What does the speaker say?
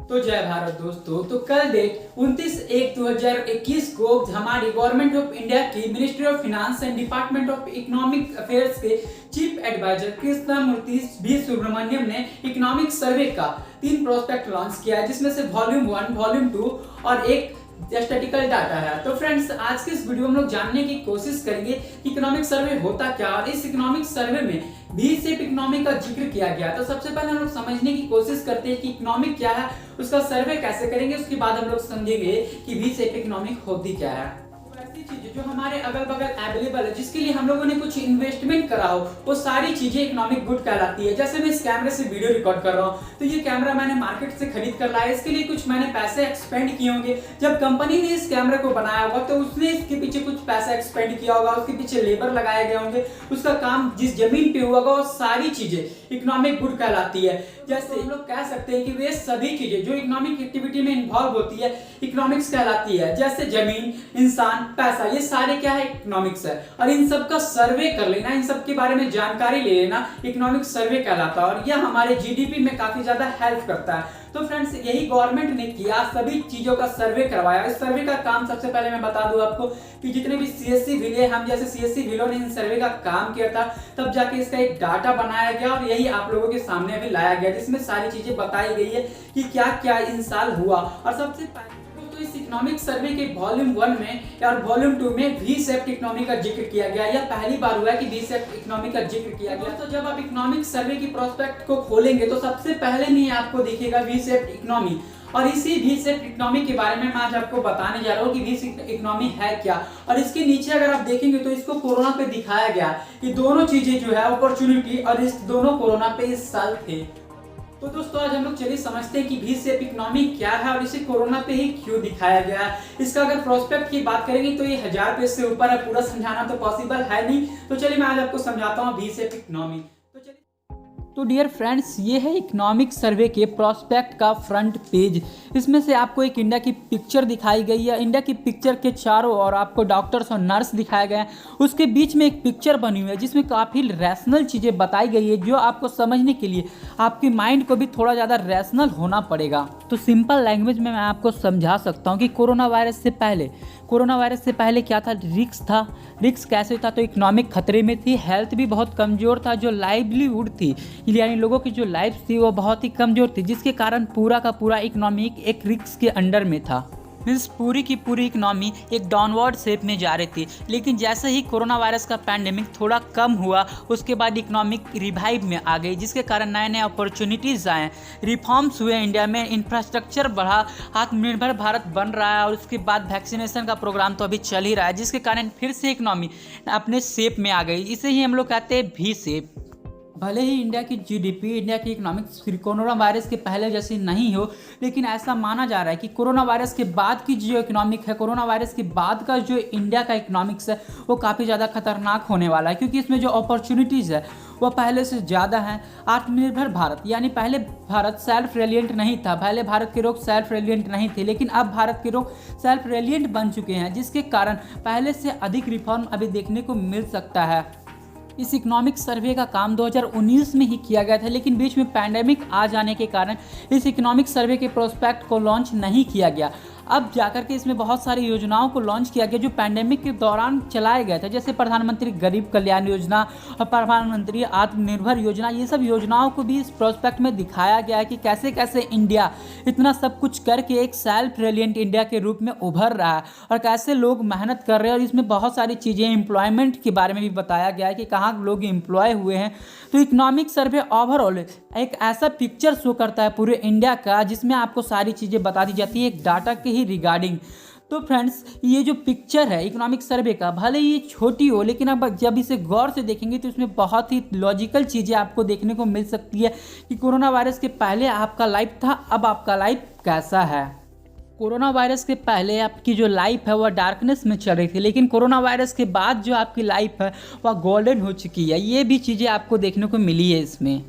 तो जय भारत दोस्तों। तो कल डेट 29/1/2021 को हमारी गवर्नमेंट ऑफ इंडिया की ministry of finance and department of economic affairs के चीफ एडवाइजर कृष्णमूर्ति वी सुब्रमण्यम ने इकोनॉमिक सर्वे का 3 प्रोस्पेक्ट लॉन्च किया है, जिसमें से वॉल्यूम 1, वॉल्यूम 2 और एक स्टैटिकल डाटा है। तो फ्रेंड्स, आज के इस वीडियो में हम लोग जानने की कोशिश करेंगे कि इकोनॉमिक सर्वे होता क्या और इस इकोनॉमिक सर्वे में वी शेप इकोनॉमी का जिक्र किया गया। तो सबसे पहले हम लोग समझने की कोशिश करते हैं कि इकोनॉमिक क्या है, उसका सर्वे कैसे करेंगे, उसके बाद हम लोग समझेंगे कि वी शेप इकोनॉमिक होती क्या है। ऐसी चीजें जो हमारे अगल बगल अवेलेबल है, जिसके लिए हम लोगों ने कुछ इन्वेस्टमेंट करा हो, वो सारी चीजें इकोनॉमिक गुड कहलाती है। जैसे मैं इस कैमरे से वीडियो रिकॉर्ड कर रहा हूँ, तो ये कैमरा मैंने मार्केट से खरीद कर लाया, इसके लिए कुछ मैंने पैसे एक्सपेंड किए होंगे। जब कंपनी ने इस कैमरे को बनाया होगा तो उसने इसके पीछे कुछ पैसा एक्सपेंड किया होगा, उसके पीछे लेबर लगाए गए होंगे, उसका काम जिस जमीन पे हुआ होगा, वो सारी चीजें इकोनॉमिक गुड कहलाती है। जैसे हम लोग कह सकते हैं कि वे सभी चीजें जो इकोनॉमिक एक्टिविटी में इन्वॉल्व होती है इकोनॉमिक्स कहलाती है। जैसे जमीन, इंसान, पैसा, ये सारे क्या है, इकोनॉमिक्स है। और इन सब का सर्वे कर लेना, इन सब के बारे में जानकारी ले लेना इकोनॉमिक सर्वे कहलाता है, और यह हमारे जीडीपी में काफी ज्यादा हेल्प करता है। तो फ्रेंड्स, यही गवर्नमेंट ने किया, सभी चीजों का सर्वे करवाया। इस सर्वे का काम सबसे पहले मैं बता दूं आपको कि जितने भी सीएससी विले, हम जैसे सीएससी विलों ने इन सर्वे का काम किया था, तब जाके इसका एक डाटा बनाया गया और यही आप लोगों के सामने अभी लाया गया, जिसमें सारी चीजें बताई गई है कि क्या क्या इन साल हुआ। और सबसे पहले तो इस इकोनॉमिक सर्वे के वॉल्यूम 1 में और वॉल्यूम 2 में वी शेप्ड इकोनॉमी का जिक्र किया गया। यह पहली बार हुआ है कि वी शेप्ड इकोनॉमी का जिक्र किया गया। तो जब आप इकोनॉमिक सर्वे की प्रोस्पेक्ट को खोलेंगे तो सबसे पहले नहीं आपको दिखेगा वी शेप्ड इकोनॉमी, और इसी वी शेप्ड इकोनॉमी के बारे में मैं आज आपको बताने जा रहा हूँ कि वी शेप्ड इकोनॉमी है क्या। और इसके नीचे अगर आप देखेंगे तो इसको कोरोना पे दिखाया गया। ये दोनों चीजें जो है, अपॉर्चुनिटी और रिस्क, दोनों कोरोना पे इस साल थे। तो दोस्तों, आज हम लोग चलिए समझते हैं कि वी शेप इकोनॉमी क्या है और इसे कोरोना पे ही क्यों दिखाया गया है। इसका अगर प्रोस्पेक्ट की बात करेंगे तो ये 1000 पेज से ऊपर है, पूरा समझाना तो पॉसिबल है नहीं। तो चलिए मैं आज आपको समझाता हूँ वी शेप इकोनॉमी। तो डियर फ्रेंड्स, ये है इकोनॉमिक सर्वे के प्रोस्पेक्ट का फ्रंट पेज। इसमें से आपको एक इंडिया की पिक्चर दिखाई गई है। इंडिया की पिक्चर के चारों ओर आपको डॉक्टर्स और नर्स दिखाए गए हैं। उसके बीच में एक पिक्चर बनी हुई है जिसमें काफ़ी रैशनल चीज़ें बताई गई है, जो आपको समझने के लिए आपकी माइंड को भी थोड़ा ज़्यादा रैशनल होना पड़ेगा। तो सिंपल लैंग्वेज में मैं आपको समझा सकता हूँ कि कोरोना वायरस से पहले क्या था, रिस्क था। रिस्क कैसे था, तो इकोनॉमिक खतरे में थी, हेल्थ भी बहुत कमज़ोर था, जो लाइवलीहुड थी यानी लोगों की जो लाइफ थी वो बहुत ही कमज़ोर थी, जिसके कारण पूरा का पूरा इकोनॉमी एक रिस्क के अंडर में था। मीन्स पूरी की पूरी इकोनॉमी एक डाउनवर्ड शेप में जा रही थी। लेकिन जैसे ही कोरोना वायरस का पैंडेमिक थोड़ा कम हुआ, उसके बाद इकोनॉमिक रिवाइव में आ गई, जिसके कारण नए नए अपॉर्चुनिटीज़ आए, रिफॉर्म्स हुए, इंडिया में इंफ्रास्ट्रक्चर बढ़ा, आत्मनिर्भर भारत बन रहा है, और उसके बाद वैक्सीनेशन का प्रोग्राम तो अभी चल ही रहा है, जिसके कारण फिर से इकोनॉमी अपने शेप में आ गई। इसे ही हम लोग कहते हैं वी शेप। भले ही इंडिया की जीडीपी, इंडिया की इकोनॉमिक्स कोरोना वायरस के पहले जैसी नहीं हो, लेकिन ऐसा माना जा रहा है कि कोरोना वायरस के बाद की जो इकोनॉमिक है, कोरोना वायरस के बाद का जो इंडिया का इकोनॉमिक्स है, वो काफ़ी ज़्यादा खतरनाक होने वाला है, क्योंकि इसमें जो अपॉर्चुनिटीज़ है वो पहले से ज़्यादा हैं। आत्मनिर्भर भारत, यानी पहले भारत सेल्फ रेलिएंट नहीं था, पहले भारत के लोग सेल्फ रेलिएंट नहीं थे, लेकिन अब भारत के लोग सेल्फ रेलिएंट बन चुके हैं, जिसके कारण पहले से अधिक रिफॉर्म अभी देखने को मिल सकता है। इस इकोनॉमिक सर्वे का काम 2019 में ही किया गया था, लेकिन बीच में पैंडेमिक आ जाने के कारण इस इकोनॉमिक सर्वे के प्रोस्पेक्ट को लॉन्च नहीं किया गया। अब जाकर के इसमें बहुत सारी योजनाओं को लॉन्च किया गया जो पैंडेमिक के दौरान चलाए गए थे, जैसे प्रधानमंत्री गरीब कल्याण योजना और प्रधानमंत्री आत्मनिर्भर योजना। ये सब योजनाओं को भी इस प्रोस्पेक्ट में दिखाया गया है कि कैसे कैसे इंडिया इतना सब कुछ करके एक सेल्फ रेलिएंट इंडिया के रूप में उभर रहा है, और कैसे लोग मेहनत कर रहे हैं। और इसमें बहुत सारी चीज़ें, एम्प्लॉयमेंट के बारे में भी बताया गया है कि कहाँ लोग एम्प्लॉय हुए हैं। तो इकोनॉमिक सर्वे ओवरऑल एक ऐसा पिक्चर शो करता है पूरे इंडिया का, जिसमें आपको सारी चीज़ें बता दी जाती है एक डाटा के ही रिगार्डिंग। तो फ्रेंड्स, ये जो पिक्चर है इकोनॉमिक सर्वे का, भले ही छोटी हो, लेकिन अब जब इसे गौर से देखेंगे तो इसमें बहुत ही लॉजिकल चीज़ें आपको देखने को मिल सकती है कि कोरोना वायरस के पहले आपका लाइफ था, अब आपका लाइफ कैसा है। कोरोना वायरस के पहले आपकी जो लाइफ है वह डार्कनेस में चल रही थी, लेकिन कोरोना वायरस के बाद जो आपकी लाइफ है वह गोल्डन हो चुकी है। ये भी चीज़ें आपको देखने को मिली है इसमें।